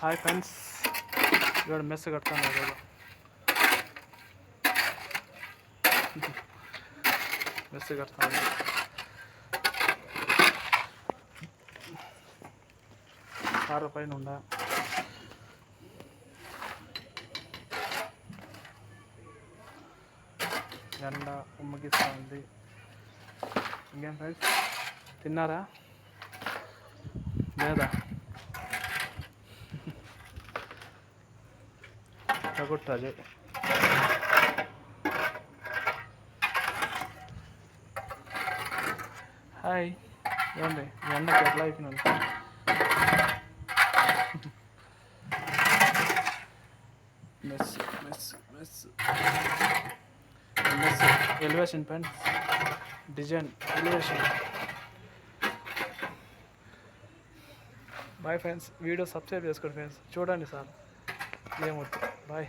Hi friends, ఇవాళ mess కడతాను ఈరోజు. మెస్ కడతాను. కారు పైన ఉండ ఎండ ఉమ్మగిస్తూ ఉంది. ఇంకేం ఫ్రెండ్స్, తిన్నారా లేదా? తగుట్టాలి. హాయ్, ఏమండి ఎండకి ఎట్లా అయిపోయినాను? Mess mess mess mess elevation friends, design elevation. Bye friends, video subscribe చేసుకోండి ఫ్రెండ్స్, చూడండి సార్, ఏమవుతుంది. బాయ్.